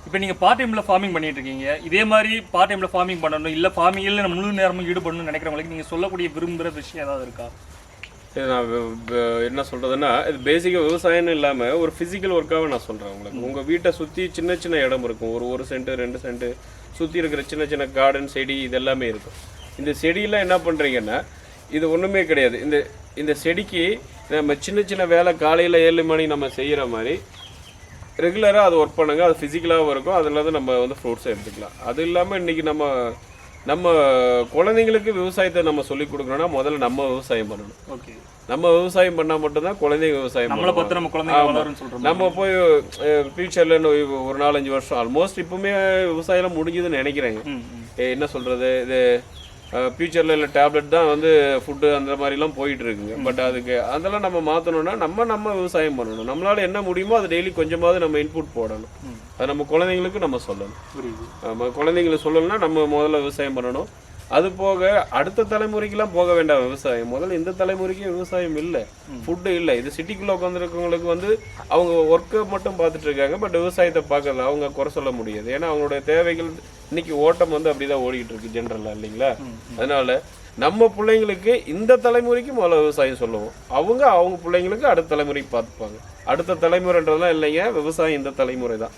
இப்போ நீங்கள் பார்ட் டைமில் ஃபார்மிங் பண்ணிட்டு இருக்கீங்க, இதே மாதிரி பார்ட் டைமில் ஃபார்மிங் பண்ணணும் இல்லை ஃபார்மிங்கில் முழு நேரமும் ஈடுபடணும்னு நினைக்கிறவங்களுக்கு நீங்கள் சொல்லக்கூடிய விரும்புகிற விஷயம் ஏதாவது இருக்கா? நான் என்ன சொல்கிறதுன்னா, இது பேசிக்காக விவசாயம்னு இல்லாமல் ஒரு ஃபிசிக்கல் ஒர்க்காகவே நான் சொல்கிறேன் உங்களுக்கு. உங்கள் வீட்டை சுற்றி சின்ன சின்ன இடம் இருக்கும், ஒரு சென்ட்டு 2 சென்ட்டு சுற்றி இருக்கிற சின்ன சின்ன கார்டன் செடி இது எல்லாமே இருக்கும். இந்த செடியெல்லாம் என்ன பண்ணுறீங்கன்னா, இது ஒன்றுமே கிடையாது. இந்த செடிக்கு நம்ம சின்ன சின்ன வேலை காலையில் 7 மணி நம்ம செய்கிற மாதிரி ரெகுலராக அது ஒர்க் பண்ணுங்க. அது ஃபிசிக்கலாகவும் இருக்கும், அதில் தான் நம்ம வந்து ஃப்ரூட்ஸை எடுத்துக்கலாம். அது இல்லாமல் இன்றைக்கி நம்ம குழந்தைங்களுக்கு விவசாயத்தை நம்ம சொல்லிக் கொடுக்கணும்னா முதல்ல நம்ம விவசாயம் பண்ணணும். ஓகே, நம்ம விவசாயம் பண்ணால் மட்டும்தான் குழந்தைங்க விவசாயம் பண்ணணும். நம்ம போய் ஃபியூச்சரில் ஒரு 4-5 வருஷம் ஆல்மோஸ்ட் இப்போவுமே விவசாயம் முடிஞ்சதுன்னு நினைக்கிறேங்க. என்ன சொல்கிறது, இது ஃபியூச்சரில் இல்லை டேப்லெட் தான் வந்து ஃபுட்டு அந்த மாதிரிலாம் போயிட்டு இருக்குங்க. பட் அதுக்கு அதெல்லாம் நம்ம மாற்றணும்னா நம்ம விவசாயம் பண்ணணும். நம்மளால் என்ன முடியுமோ அது டெய்லி கொஞ்சமாவது நம்ம இன்புட் போடணும். அது நம்ம குழந்தைங்களுக்கு நம்ம சொல்லணும். நம்ம குழந்தைங்களுக்கு சொல்லணும்னா நம்ம முதல்ல விவசாயம் பண்ணணும். அது போக அடுத்த தலைமுறைக்கெல்லாம் போக வேண்டாம் விவசாயம். முதல்ல இந்த தலைமுறைக்கு விவசாயம் இல்லை, ஃபுட்டு இல்லை. இது சிட்டிக்குள்ளே உட்காந்துருக்கவங்களுக்கு வந்து அவங்க ஒர்க்கை மட்டும் பார்த்துட்டு இருக்காங்க, பட் விவசாயத்தை பார்க்கல. அவங்க குறை சொல்ல முடியாது, ஏன்னா அவங்களுடைய தேவைகள் இன்னைக்கு ஓட்டம் வந்து அப்படிதான் ஓடிக்கிட்டு இருக்கு ஜென்ரலாக, இல்லைங்களா? அதனால நம்ம பிள்ளைங்களுக்கு இந்த தலைமுறைக்கு முதல்ல விவசாயம் சொல்லுவோம். அவங்க பிள்ளைங்களுக்கு அடுத்த தலைமுறைக்கு பார்த்துப்பாங்க. அடுத்த தலைமுறைன்றதுலாம் இல்லைங்க, விவசாயம் இந்த தலைமுறை தான்.